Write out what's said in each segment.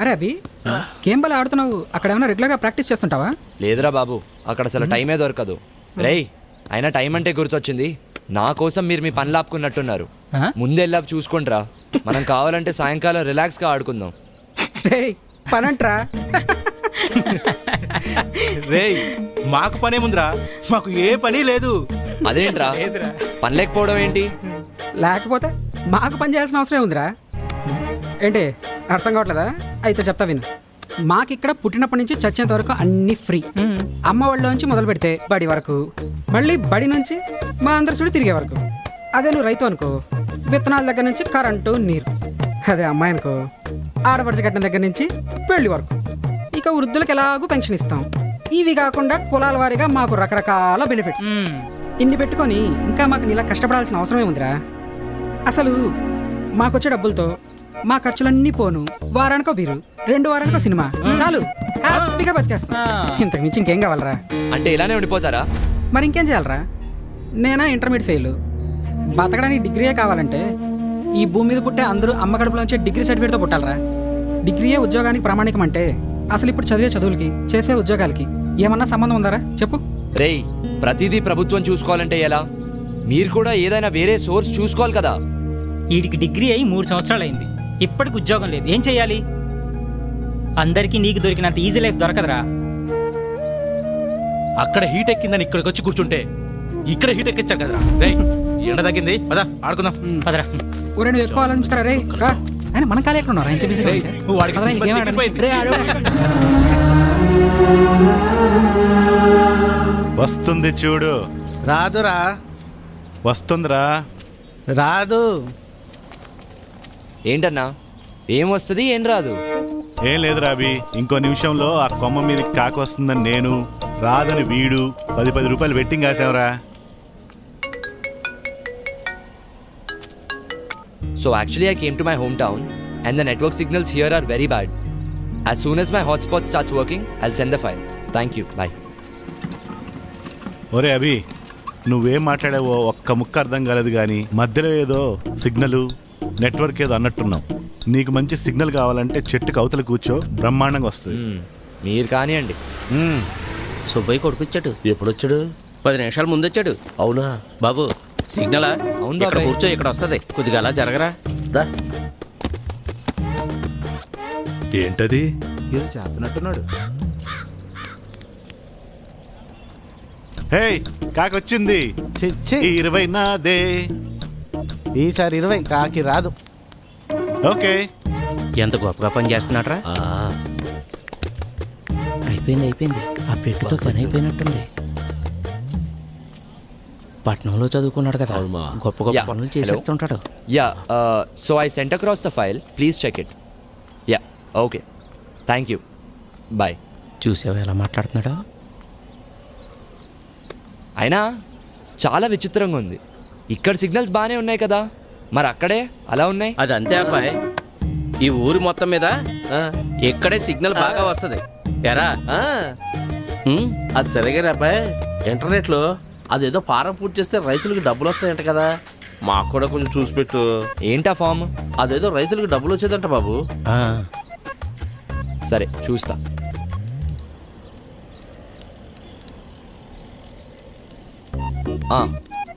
అరే అభి, game ball ఆడుతున్నావు, అక్కడ ఏమైనా రెగ్యులర్గా ప్రాక్టీస్ చేస్తుంటావా? లేదురా బాబు, అక్కడ అసలు టైమే దొరకదు. రేయ్, అయినా టైం అంటే గుర్తొచ్చింది, నా కోసం మీరు మీ పని లాపుకున్నట్టున్నారు. ముందెళ్ళా చూసుకోండిరా, మనం కావాలంటే సాయంకాలం రిలాక్స్గా ఆడుకుందాం. రేయ్ పనంట్రా. రేయ్, మాకు పనే ముందురా, మాకు ఏ పని లేదు. అదేంట్రా పని లేకపోవడం ఏంటి? లేకపోతే మాకు పని చేయాల్సిన అవసరం ఉందిరా. ఏంటి అర్థం కావట్లేదా? అయితే చెప్తా విను. మాకిక్కడ పుట్టినప్పటి నుంచి చచ్చేంత వరకు అన్ని ఫ్రీ. అమ్మ వాళ్ళలోంచి మొదలు పెడితే బడి వరకు, మళ్ళీ బడి నుంచి మా అందరి సుడి తిరిగే వరకు. అదే నువ్వు రైతు అనుకో, విత్తనాల దగ్గర నుంచి కరెంటు నీరు. అదే అమ్మాయి అనుకో, ఆడపడిచి కట్టిన దగ్గర నుంచి పెళ్లి వరకు. ఇక వృద్ధులకు ఎలాగూ పెన్షన్ ఇస్తాం. ఇవి కాకుండా కులాల వారీగా మాకు రకరకాల బెనిఫిట్స్. ఇన్ని పెట్టుకొని ఇంకా మాకు నీలా కష్టపడాల్సిన అవసరమే ఉందిరా. అసలు మాకొచ్చే డబ్బులతో మా ఖర్చులన్నీ పోను. వారానికో బీరు, 2 వారానికో సినిమా, చాలు హ్యాపీగా బతికేస్తాం. ఇంతకు మించి ఇంకేం కావాలరా? అంటే ఇలానే ఉండిపోతారా? మరి ఇంకేం చేయాలరా? నేనా ఇంటర్మీడియట్ ఫెయిల్. బతకడానికి డిగ్రీయే కావాలంటే ఈ భూమి మీద పుట్టే అందరూ అమ్మ కడుపులోంచే డిగ్రీ సర్టిఫికేట్తో పుట్టాలరా. డిగ్రీయే ఉద్యోగానికి ప్రామాణికం అంటే అసలు ఇప్పుడు చదివే చదువులకి, చేసే ఉద్యోగాలకి ఏమన్నా సంబంధం ఉందారా చెప్పు? రేయ్, ప్రతిదీ ప్రభుత్వం చూసుకోవాలంటే ఎలా? మీరు కూడా ఏదైనా వేరే సోర్స్ చూసుకోవాలి కదా. వీడికి డిగ్రీ అయి 3 సంవత్సరాలు అయింది, ఇప్పటికి ఉద్యోగం లేదు. ఏం చెయ్యాలి? అందరికీ నీకు దొరికినంత ఈజీ లైఫ్ దొరకదురా. అక్కడ హీట్ ఎక్కిందని ఇక్కడికి వచ్చి కూర్చుంటే ఇక్కడ హీట్ ఎక్కించారు కదరా. రేయ్, ఎండ తగ్గింది, పదా ఆడుకుందాం. పదరా. ఊరే నువ్వు ఎక్కువ ఆలోచించుతారా రే. రా ఆయన మన కాలే ఎక్కడ ఉన్నారా? ఇంత బిజీగా ఉంటే. నువ్వు వాడికి పదరా, ఇంకేం ఆడండి. తిప్పిపోయింది. రే, ఆడు. వస్తుంది చూడు. రాదురా, వస్తుందిరా. రాదు. ఏంటన్నా, ఏం వస్తుంది ఏం రాదు? ఏం లేదు రాబి, ఇంకో నిమిషంలో ఆ కొమ్మ మీదకి కాకి వస్తుందని నేను, రాదని వీడు 10 రూపాయలు betting కాసావరా. So actually I came to my hometown and the network signals here are very bad. As soon as my hotspot starts working, I'll send the file. Thank you. Bye. ఒరే అభి, నువ్వేం మాట్లాడావో ఒక్క ముక్క అర్థం కాలేదు కానీ మధ్యలో ఏదో సిగ్నల్ నెట్వర్క్ ఏదో అన్నట్టున్నావు. నీకు మంచి సిగ్నల్ కావాలంటే చెట్టుకు అవతల కూర్చో, బ్రహ్మాండంగా వస్తుంది. మీరు కానివ్వండి. సుబ్బయ్య కొడుకు వచ్చాడు. ఎప్పుడు వచ్చాడు? 10 నిమిషాల ముందు వచ్చాడు. అవునా బాబు? సిగ్నలా? అవును ఇక్కడ బాబాయ్. కూర్చో, ఇక్కడ వస్తుంది. కొద్దిగా అలా జరగరా. దా. ఏంటది? ఏదో చేస్తున్నట్టున్నాడు. హే, కాకి వచ్చింది. ఈ 20 నాదే. ఈసారి 20 కాకి రాదు. ఓకే. ఎంత గొప్పగా పని చేస్తున్నాడ్రా. అయిపోయింది. ఆ పెట్టుతో పని అయిపోయినట్టుంది. పట్నంలో చదువుకున్నాడు కదా, గొప్ప Yeah. పనులు Hello. చేసేస్తుంటాడు. Yeah, so I sent across the file. Please check it. Yeah, okay. Thank you. Bye. చూసావా ఎలా మాట్లాడుతున్నాడో? అయినా చాలా విచిత్రంగా ఉంది. ఇక్కడ సిగ్నల్స్ బాగానే ఉన్నాయి కదా, మరి అక్కడే అలా ఉన్నాయి. అది అంతే అబ్బాయి, ఈ ఊరి మొత్తం మీద ఇక్కడే సిగ్నల్ బాగా వస్తుంది. ఎరా అది సరిగా అబ్బాయి, ఇంటర్నెట్లో అదేదో ఫారం పూర్తి చేస్తే రైతులకు డబ్బులు వస్తాయంట కదా, మాకు కూడా కొంచెం చూసి పెట్టు. ఏంటా ఫామ్? అదేదో రైతులకు డబ్బులు వచ్చేదంట బాబు. సరే చూస్తా.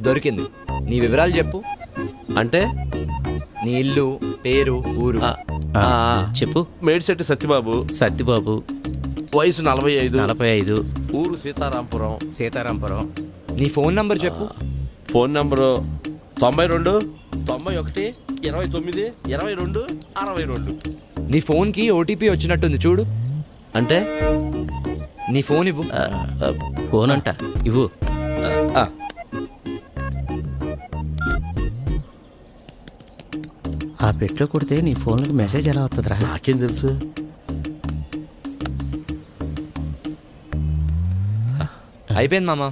దొరికింది. నీ వివరాలు చెప్పు. అంటే నీ ఇల్లు, పేరు, ఊరు. చెప్పు. మేడిశెట్టి సత్యబాబు, సత్యబాబు, వయసు 45, 45, ఊరు సీతారాంపురం. సీతారాంపురం. నీ ఫోన్ నంబర్ చెప్పు. Phone number 92 91 29 22 62. నీ ఫోన్కి ఓటీపీ వచ్చినట్టుంది చూడు. అంటే నీ ఫోన్ ఇవ్వు. ఫోన్ అంట ఇవ్వు. ఆ పెట్లో కొడితే నీ ఫోన్కి మెసేజ్ ఎలా వస్తుందిరా? నాకేం తెలుసు. అయిపోయింది మామ,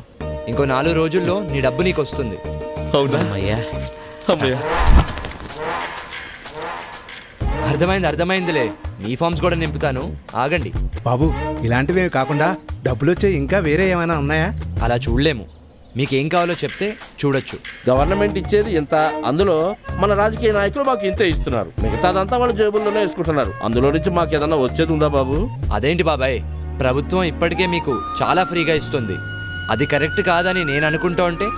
ఇంకో 4 రోజుల్లో నీ డబ్బు నీకు వస్తుంది. అవునా? అమ్మయ్యా. అమ్మయ్య. అర్థమైందిలే. మీ ఫామ్స్ కూడా నింపుతాను, ఆగండి. బాబు, ఇలాంటివి కాకుండా డబ్బులు వచ్చే ఇంకా వేరే ఏమైనా ఉన్నాయా? అలా చూడలేము. మీకేం కావాలో చెప్తే చూడొచ్చు. గవర్నమెంట్ ఇచ్చేది ఇంత, అందులో మన రాజకీయ నాయకులు మాకు ఇంతే ఇస్తున్నారు. మిగతాదంతా వాళ్ళ జేబుల్లోనే వేసుకుంటున్నారు. అందులో నుంచి మాకు ఏదన్నా వచ్చేది ఉందా బాబు? అదేంటి బాబాయ్, ప్రభుత్వం ఇప్పటికే మీకు చాలా ఫ్రీగా ఇస్తుంది. అది కరెక్ట్ కాదని నేను అనుకుంటూ ఉంటే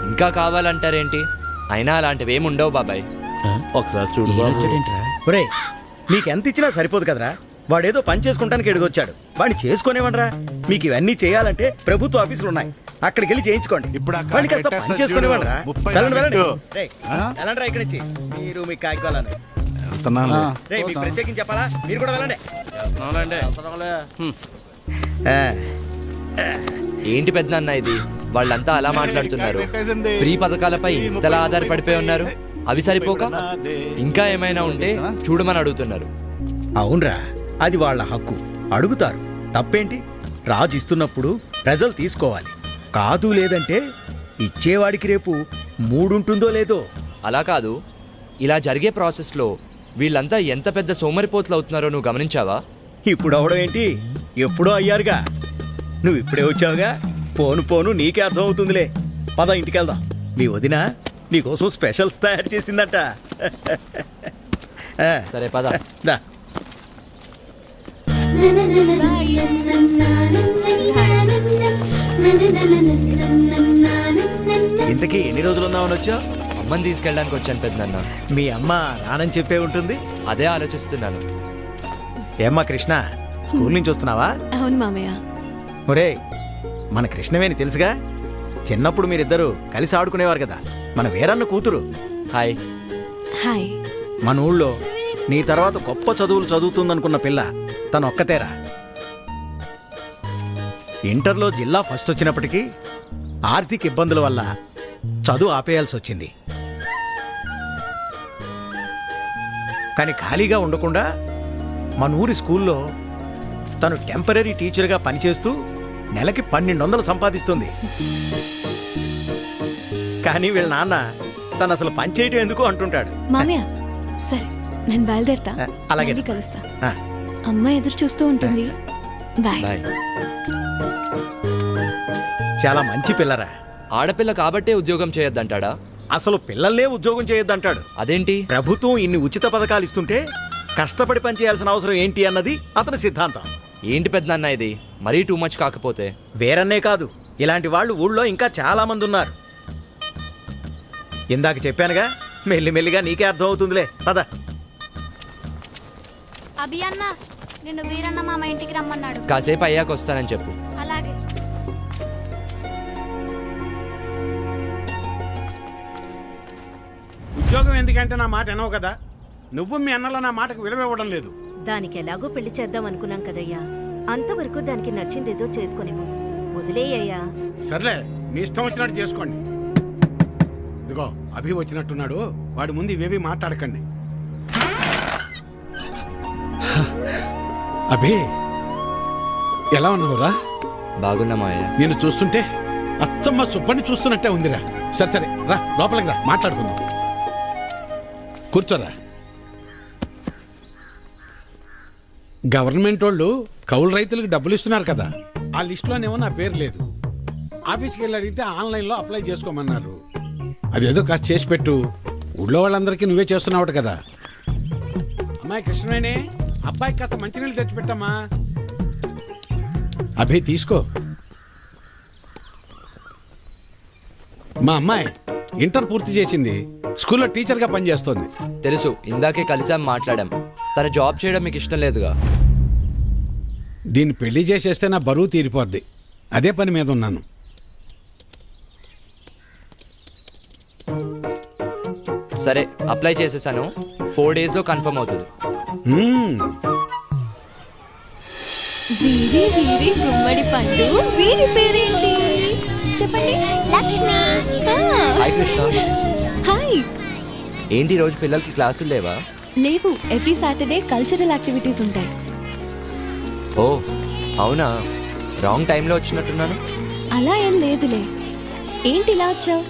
ఇంకా కావాలంటారేంటి? అయినా అలాంటివి ఏమి ఉండవు బాబాయ్. ఒకసారి చూడు బాబు. ఒరే నీకెంత ఇచ్చినా సరిపోదు కదరా. వాడేదో పని చేసుకుంటానికి ఎడుగొచ్చాడు, వాడిని చేసుకునేవనరా. మీకు ఇవన్నీ చేయాలంటే ప్రభుత్వ ఆఫీసులు ఉన్నాయి, అక్కడికి వెళ్ళి చేయించుకోండి. ఇప్పుడు అక్కడ వాడిని కాస్త పెట్టేస్తా పని చేసుకునేవనరా. చూడు. 30 వెళ్ళండి. పెట్టు. రేయ్, వెళ్ళండిరా ఇక్కడి నుంచి. మీరు మీ కాయకాలను వెళ్తున్నాను. రే మీకు ప్రత్యేకించి చెప్పాలా, మీరు కూడా వెళ్ళండి. ఆ, ఏంటి పెద్దనాన్న ఇది? వాళ్ళంతా అలా మాట్లాడుతున్నారు. ఫ్రీ పథకాలపై ఇంతలా ఆధారపడిపోయి ఉన్నారు. అవి సరిపోక ఇంకా ఏమైనా ఉంటే చూడమని అడుగుతున్నారు. అవునరా, అది వాళ్ళ హక్కు, అడుగుతారు. తప్పేంటి? రాజు ఇస్తున్నప్పుడు ప్రజలు తీసుకోవాలి. కాదు లేదంటే ఇచ్చేవాడికి రేపు మూడుంటుందో లేదో. అలా కాదు, ఇలా జరిగే ప్రాసెస్లో వీళ్ళంతా ఎంత పెద్ద సోమరిపోతులు అవుతున్నారో నువ్వు గమనించావా? ఇప్పుడు అవడం ఏంటి, ఎప్పుడో అయ్యారుగా. నువ్వు ఇప్పుడే వచ్చావుగా, పోను పోను నీకే అర్థం అవుతుందిలే. పద ఇంటికి వెళ్దాం. మీ వదిన నీకోసం స్పెషల్స్ తయారు చేసిందట. ఆ, సరే పద. దా. ఇంతకీ ఎన్ని రోజులు ఉందామని వచ్చావు? అమ్మని తీసుకెళ్ళడానికి వచ్చాను పెద్దనాన్న. మీ అమ్మ రానని చెప్పే ఉంటుంది. అదే ఆలోచిస్తున్నాను. ఏమ్మా కృష్ణ, స్కూల్ నుంచి వస్తున్నావా? అవును మామయ్య. ఒరే మన కృష్ణవేని తెలుసుగా, చిన్నప్పుడు మీరిద్దరూ కలిసి ఆడుకునేవారు కదా. మన వీరన్న కూతురు. హాయ్. హాయ్. మన ఊళ్ళో నీ తర్వాత గొప్ప చదువులు చదువుతుందనుకున్న పిల్ల తను ఒక్కతేరా. ఇంటర్లో జిల్లా ఫస్ట్ వచ్చినప్పటికీ ఆర్థిక ఇబ్బందుల వల్ల చదువు ఆపేయాల్సి వచ్చింది. కానీ ఖాళీగా ఉండకుండా మన ఊరి స్కూల్లో తను టెంపరీ టీచర్గా పనిచేస్తూ నెలకి 1200 సంపాదిస్తుంది. కానీ వీళ్ళ నాన్న తను అసలు పని చేయటం ఎందుకు అంటుంటాడు. మామయ్య సరే నేను బయలుదేరుతా. అలాగే. మళ్ళీ కలుస్తా. ఆ. అమ్మ ఎదురు చూస్తూ ఉంటుంది. బాయ్. బాయ్. చాలా మంచి పిల్లరా. ఆడపిల్ల కాబట్టే ఉద్యోగం చేయొద్దంటాడా? అసలు పిల్లల్నే ఉద్యోగం చేయొద్దంటాడు. అదేంటి? ప్రభుత్వం ఇన్ని ఉచిత పథకాలు ఇస్తుంటే కష్టపడి పని చేయాల్సిన అవసరం ఏంటి అన్నది అతని సిద్ధాంతం. ఏంటి పెద్దనాన్న ఇది? మరీ టూ మచ్ కాకపోతే? వేరన్నే కాదు, ఇలాంటి వాళ్ళు ఊళ్ళో ఇంకా చాలా మంది ఉన్నారు. ఇందాక చెప్పానుగా, మెల్లిమెల్లిగా నీకే అర్థం అవుతుందిలే. పద. అభి అన్న, నిన్ను వీరన్న మామ ఇంటికి రమ్మన్నాడు. కాసేపు అయ్యాక వస్తానని చెప్పు. అలాగే. ఉద్యోగం ఎందుకంటే నా మాట వినవు కదా. నువ్వు మీ అన్నలో నా మాటకు విలువ ఇవ్వడం లేదు. దానికి ఎలాగో పెళ్లి చేద్దాం అనుకున్నాం కదయ్యా. అంతవరకు దానికి నచ్చిందేదో చేసుకునివ్వు. వదిలేయ్యా. సర్లే, మీ ఇష్టం వచ్చినట్టు చేసుకోండి. ఇదిగో అభి వచ్చినట్టున్నాడు, వాడి ముందు ఇవేవి మాట్లాడకండి. అభి ఎలా ఉన్నావురా? బాగున్నా మావయ్య. నేను చూస్తుంటే అచ్చమ్మ సుబ్బని చూస్తున్నట్టే ఉందిరా. సరే సరే రా, లోపలికి రా, మాట్లాడుకుందాం. కూర్చోరా. గవర్నమెంట్ వాళ్ళు కౌలు రైతులకు డబ్బులు ఇస్తున్నారు కదా, ఆ లిస్టులోనేమో నా పేరు లేదు. ఆఫీస్కి వెళ్ళి అడిగితే ఆన్లైన్లో అప్లై చేసుకోమన్నారు. అదేదో కాస్త చేసి పెట్టు. ఊళ్ళో వాళ్ళందరికీ నువ్వే చేస్తున్నావు కదా. అమ్మాయి కృష్ణవేణి, అబ్బాయికి కాస్త మంచినీళ్ళు తెచ్చిపెట్టమ్మా. అభి తీసుకో. మా అమ్మాయి ఇంటర్ పూర్తి చేసింది, స్కూల్లో టీచర్గా పనిచేస్తోంది. తెలుసు, ఇందాకే కలిసాం, మాట్లాడాం. తన జాబ్ చేయడం మీకు ఇష్టం లేదుగా. దీన్ని పెళ్లి చేసేస్తే నా బరువు తీరిపోద్ది, అదే పని మీద ఉన్నాను. సరే, అప్లై చేసేసాను. 4 daysలో కన్ఫర్మ్ అవుతుంది. వీరి వీరి గుమ్మడి పండు. వీరి పేరేంటి చెప్పండి? లక్ష్మి. హాయ్ కృష్ణ. హాయ్. ఏంటి రోజు పిల్లలకి క్లాసులు లేవా? లేవు, ఎవ్రీ సాటర్డే కల్చరల్ యాక్టివిటీస్ ఉంటాయి. ఓ అవునా, రాంగ్ టైంలో వచ్చినట్టున్నాను. అలా ఏం లేదులే. ఏంటి ఇలా వచ్చావు?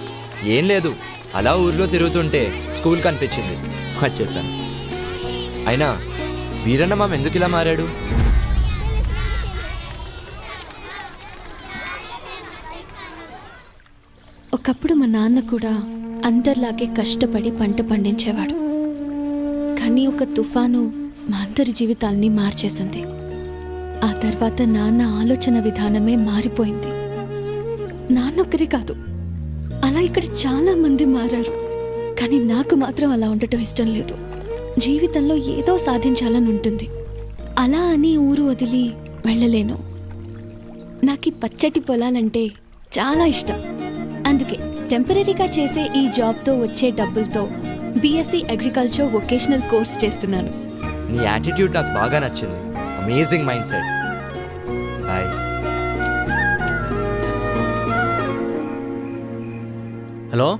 ఏం లేదు, అలా ఊర్లో తిరుగుతుంటే స్కూల్ కనిపించింది, వచ్చేసాను. అయినా వీరన్న మామ ఎందుకు ఇలా మారాడు? ఒకప్పుడు మా నాన్న కూడా అందరిలాగే కష్టపడి పంట పండించేవాడు. కానీ ఒక తుఫాను మా అందరి జీవితాల్ని మార్చేసింది. ఆ తర్వాత నాన్న ఆలోచన విధానమే మారిపోయింది. నాన్నొక్కరే కాదు, అలా ఇక్కడ చాలా మంది మారారు. కానీ నాకు మాత్రం అలా ఉండటం ఇష్టం లేదు. జీవితంలో ఏదో సాధించాలని ఉంటుంది. అలా అని ఊరు వదిలి వెళ్ళలేను. నాకు ఈ పచ్చటి పొలాలంటే చాలా ఇష్టం. అందుకే టెంపరీగా చేసే ఈ జాబ్తో వచ్చే డబ్బులతో బీఎస్సీ అగ్రికల్చర్ వొకేషనల్ కోర్స్ చేస్తున్నాను. నీ యాటిట్యూడ్ నాకు బాగా నచ్చింది. Amazing mindset. Bye. Hello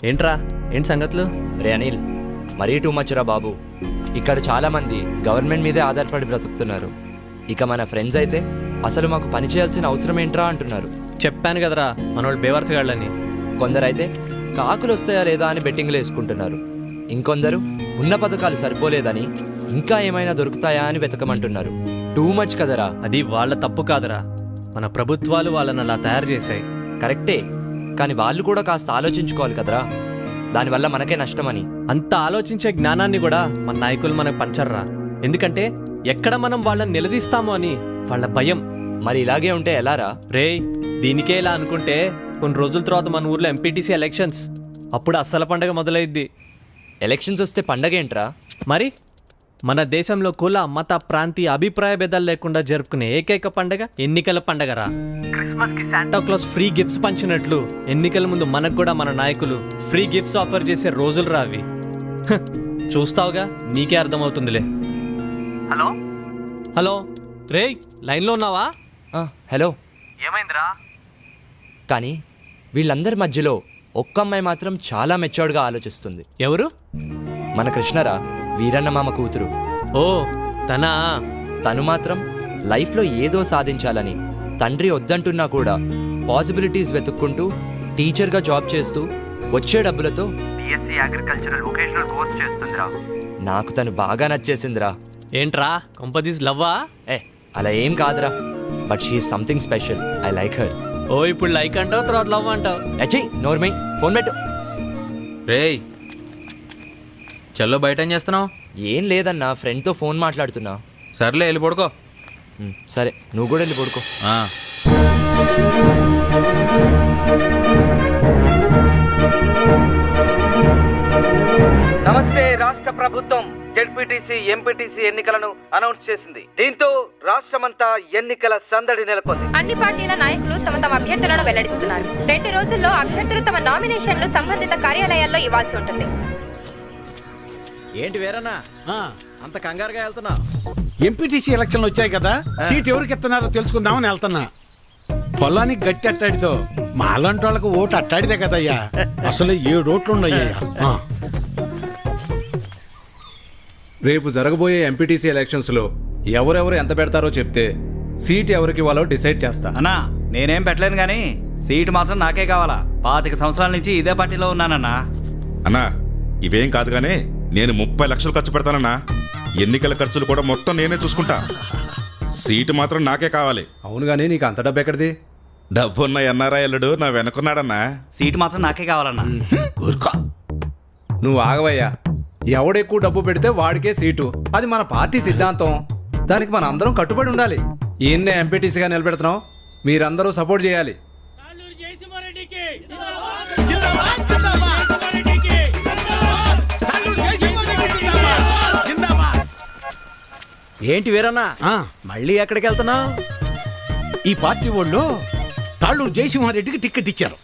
ఏంట్రా ఏంటి సంగతులు? రే అనిల్, మరీ టూ మచ్ రా బాబు. ఇక్కడ చాలా మంది గవర్నమెంట్ మీదే ఆధారపడి బ్రతుకుతున్నారు. ఇక మన ఫ్రెండ్స్ అయితే అసలు మాకు పని చేయాల్సిన అవసరం ఏంట్రా అంటున్నారు. చెప్పాను కదరా మనోళ్ళు బేవర్సగాళ్ళని. కొందరైతే కాకులు వస్తాయా లేదా అని బెట్టింగ్లు వేసుకుంటున్నారు. ఇంకొందరు ఉన్న పథకాలు సరిపోలేదని ఇంకా ఏమైనా దొరుకుతాయా అని వెతకమంటున్నారు. టూ మచ్ కదరా. అది వాళ్ళ తప్పు కాదురా, మన ప్రభుత్వాలు వాళ్ళని అలా తయారు చేశాయి. కరెక్టే, కానీ వాళ్ళు కూడా కాస్త ఆలోచించుకోవాలి కదరా. దానివల్ల మనకే నష్టమని. అంత ఆలోచించే జ్ఞానాన్ని కూడా మన నాయకులు మనకు పంచర్రా. ఎందుకంటే ఎక్కడ మనం వాళ్ళని నిలదీస్తామో అని వాళ్ళ భయం. మరి ఇలాగే ఉంటే ఎలారా? రేయ్, దీనికే ఇలా అనుకుంటే కొన్ని రోజుల తర్వాత మన ఊర్లో ఎంపీటీసీ ఎలక్షన్స్, అప్పుడు అస్సల పండగ మొదలైద్ది. ఎలక్షన్స్ వస్తే పండగ ఏంట్రా? మరి మన దేశంలో కుల మత ప్రాంతీయ అభిప్రాయ భేదాలు లేకుండా జరుపుకునే ఏకైక పండగ ఎన్నికల పండగరా. క్రిస్మస్ కి శాంటా క్లాస్ ఫ్రీ గిఫ్ట్స్ పంచినట్లు ఎన్నికల ముందు మనకు కూడా మన నాయకులు ఫ్రీ గిఫ్ట్స్ ఆఫర్ చేసే రోజులు రావి. చూస్తావుగా, నీకే అర్థమవుతుందిలే. హలో హలో రేయ్, లైన్లో ఉన్నావా? హలో. ఏమైందిరా? కానీ వీళ్ళందరి మధ్యలో ఒక్క అమ్మాయి మాత్రం చాలా మెచ్యూర్డ్గా ఆలోచిస్తుంది. ఎవరు? మన కృష్ణరా, వీరన్న మామ కూతురు. ఓ తనా? తను మాత్రం లైఫ్లో ఏదో సాధించాలని తండ్రి వద్దంటున్నా కూడా పాసిబిలిటీస్ వెతుక్కుంటూ టీచర్గా జాబ్ చేస్తూ వచ్చే డబ్బులతో బీఎస్సీ అగ్రికల్చరల్ వొకేషనల్ కోర్స్ చేస్తుందిరా. నాకు తను బాగా నచ్చేసిందిరా. ఏంట్రా కొంపదీస్ లవ్వా? అలా ఏం కాదురా, but she is something special. I like her. ఓ ఇప్పుడు లైక్ అంటావు, తర్వాత లవ్ అంటావు. అచ్చయ్ నోర్మై, ఫోన్ పెట్టు. రేయ్ చల్లో, బయట ఏం చేస్తున్నావు? ఏం లేదన్నా, ఫ్రెండ్తో ఫోన్ మాట్లాడుతున్నా. సర్లే వెళ్ళి పడుకో. సరే, నువ్వు కూడా వెళ్ళి పడుకో. నమస్తే. రాష్ట్ర ప్రభుత్వం జెడ్పీటీసీ ఎంపీటీసీ ఎన్నికలను అనౌన్స్ చేసింది. దీంతో రాష్ట్రమంతా ఎన్నికల సందడి నెలకొంది. అన్ని పార్టీల నాయకులు తమ తమ అభ్యర్థులను వెల్లడిస్తున్నారు. 2 రోజుల్లో అభ్యర్థులు తమ నామినేషన్లు సంబంధిత కార్యాలయాల్లో ఇవ్వాల్సి ఉంటుంది. ఏంటి వేరన్నా అంత కంగారుగా వెళ్తున్నా? ఎంపీటీసీ ఎలక్షన్లు వచ్చాయి కదా, సీట్ ఎవరికి ఇస్తున్నారో తెలుసుకుందామని వెళ్తున్నా. పొలానికి గట్టి అట్టాడితో మాలాంటి వాళ్ళకు ఓటు అట్టాడితే కదయ్యా. అసలు 7 ఓట్లు ఉన్నాయ్యా. రేపు జరగబోయే ఎంపీటీసీ ఎలక్షన్స్ లో ఎవరెవరు ఎంత పెడతారో చెప్తే సీట్ ఎవరికి ఇవ్వాలో డిసైడ్ చేస్తా. అన్నా నేనేం పెట్టలేను కానీ సీటు మాత్రం నాకే కావాలా. 25 సంవత్సరాల నుంచి ఇదే పార్టీలో ఉన్నానన్నా. అన్నా ఇవేం కాదు గానీ నేను 30 లక్షలు ఖర్చు పెడతానన్నా. ఎన్నికల ఖర్చులు కూడా మొత్తం నేనే చూసుకుంటా. సీటు మాత్రం నాకే కావాలి. అవును గానీ నీకు అంత డబ్బు ఎక్కడిది? డబ్బున్న ఎన్ఆర్ఐ అల్లుడు నా వెనుకున్నాడన్నా. సీటు మాత్రం నాకే కావాలన్నా. నువ్వు ఆగవయ్యా. ఎవడెక్కువ డబ్బు పెడితే వాడికే సీటు. అది మన పార్టీ సిద్ధాంతం. దానికి మన అందరం కట్టుబడి ఉండాలి. ఈయన్నే ఎంపీటీసీగా నిలబెడుతున్నాం, మీరందరూ సపోర్ట్ చేయాలి. ఏంటి వీరన్నా మళ్ళీ ఎక్కడికి వెళ్తున్నావు? ఈ పార్టీ వాళ్ళు తాళ్ళూరు జయసింహారెడ్డికి టికెట్ ఇచ్చారు.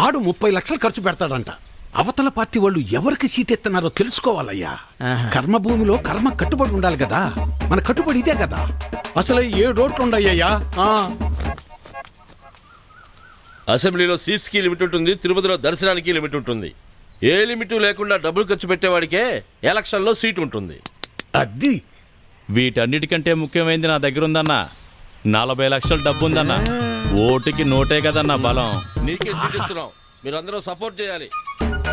ఆడు 30 లక్షలు ఖర్చు పెడతాడంట. అవతల పార్టీ వాళ్ళు ఎవరికి సీట్ ఎత్తున్నారో తెలుసుకోవాలయ్యా. కర్మభూమిలో కర్మ కట్టుబడి ఉండాలి కదా. మన కట్టుబడి ఇదే కదా. అసలు 7 ఓట్లు ఉండయ్యా. అసెంబ్లీలో సీట్స్ కి లిమిట్ ఉంటుంది, తిరుపతిలో దర్శనానికి లిమిట్ ఉంటుంది. ఏ లిమిట్ లేకుండా డబ్బులు ఖర్చు పెట్టేవాడికే ఎలక్షన్లో సీట్ ఉంటుంది. అది వీటన్నిటికంటే ముఖ్యమైనది నా దగ్గర ఉందన్నా. 40 లక్షల డబ్బు ఉందన్నా. ఓటుకి నోటే కదన్నా బలం. నీకే సీట్ ఇస్తున్నాం, మీరందరూ సపోర్ట్ చేయాలి.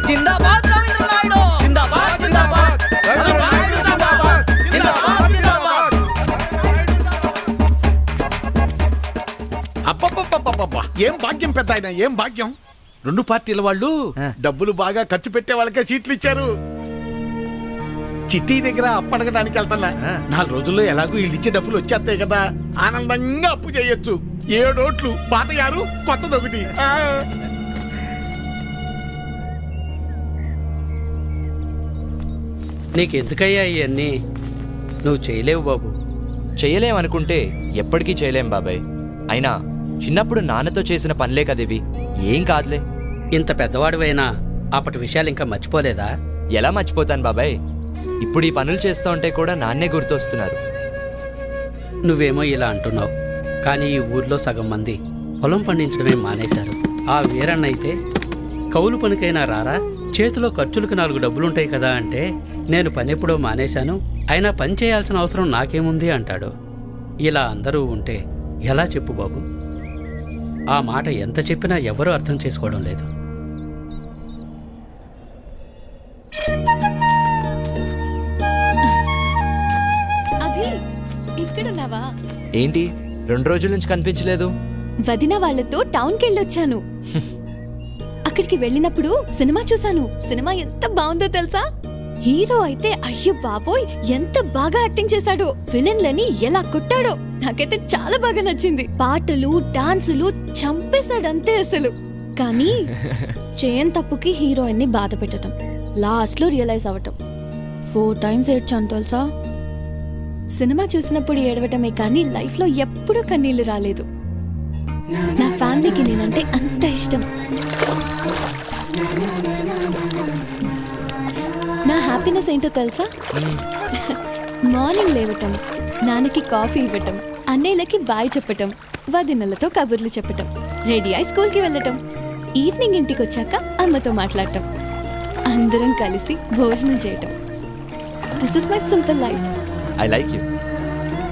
జిందాబాద్ రవీంద్ర నాయుడు. జిందాబాద్ జిందాబాద్ రవీంద్ర నాయుడు. జిందాబాద్ జిందాబాద్ జిందాబాద్. అబ్బబ్బబ్బబ్బబ్బా, ఏం భాగ్యం పెద్ద ఆయన, ఏం భాగ్యం. రెండు పార్టీల వాళ్ళు డబ్బులు బాగా ఖర్చు పెట్టే వాళ్ళకే సీట్లు ఇచ్చారు. చిట్టి దగ్గర అప్పు అడగడానికి వెళ్తున్నా. 4 రోజుల్లో ఎలాగో వీళ్ళు ఇచ్చే డబ్బులు వచ్చేస్తాయి కదా, ఆనందంగా అప్పు చేయొచ్చు. 7 ఓట్లు, పాత 6, కొత్తది 1. నీకెందుకయ్యా ఇవన్నీ? నువ్వు చేయలేవు బాబు. చేయలేమనుకుంటే ఎప్పటికీ చేయలేం బాబాయ్. అయినా చిన్నప్పుడు నాన్నతో చేసిన పనులే కదివి, ఏం కాదులే. ఇంత పెద్దవాడివైనా అప్పటి విషయాలు ఇంకా మర్చిపోలేదా? ఎలా మర్చిపోతాను బాబాయ్, ఇప్పుడు ఈ పనులు చేస్తూ ఉంటే కూడా నాన్నే గుర్తొస్తున్నారు. నువ్వేమో ఇలా అంటున్నావు, కానీ ఈ ఊర్లో సగం మంది పొలం పండించడమే మానేశారు. ఆ వీరన్న అయితే కౌలు పనికైనా రారా, చేతిలో ఖర్చులకు 4 డబ్బులుంటాయి కదా అంటే, నేను పని ఎప్పుడో మానేశాను, అయినా పని చేయాల్సిన అవసరం నాకేముంది అంటాడు. ఇలా అందరూ ఉంటే ఎలా చెప్పు బాబు? ఆ మాట ఎంత చెప్పినా ఎవరూ అర్థం చేసుకోవడం లేదు. అభి, ఇక్కడున్నావా? ఏంటి 2 రోజుల నుంచి కనిపించలేదు? వదిన వాళ్ళతో టౌన్కి వెళ్ళొచ్చాను. అక్కడికి వెళ్ళినప్పుడు సినిమా చూశాను. సినిమా ఎంత బాగుందో తెలుసా? హీరో అయితే అయ్యో బాబోయ్ ఎంత బాగా యాక్టింగ్ చేశాడో, విలన్లని ఎలా కొట్టాడో నాకైతే చాలా బాగా నచ్చింది. పాటలు, డాన్సులు చంపేశాడంతే అసలు. కానీ చేయని తప్పుకి హీరోయిన్ ని బాధ పెట్టడం, లాస్ట్ లో రియలైజ్ అవ్వటం. 4 టైమ్స్ ఏడ్చాను తెలుసా? సినిమా చూసినప్పుడు ఏడవటమే కానీ లైఫ్ లో ఎప్పుడూ కన్నీళ్లు రాలేదు. నా ఫ్యామిలీకి నేనంటే అంత ఇష్టం. నా హ్యాపీనెస్ ఏంటో తెలుసా? మార్నింగ్ లేవటం, నాన్నకి కాఫీ ఇవ్వటం, అన్నయ్యలకి బాయ్ చెప్పటం, వదినలతో కబుర్లు చెప్పటం, రెడీ అయి స్కూల్కి వెళ్ళటం, ఈవినింగ్ ఇంటికి వచ్చాక అమ్మతో మాట్లాడటం, అందరం కలిసి భోజనం చేయటం. This is my simple life. I like you.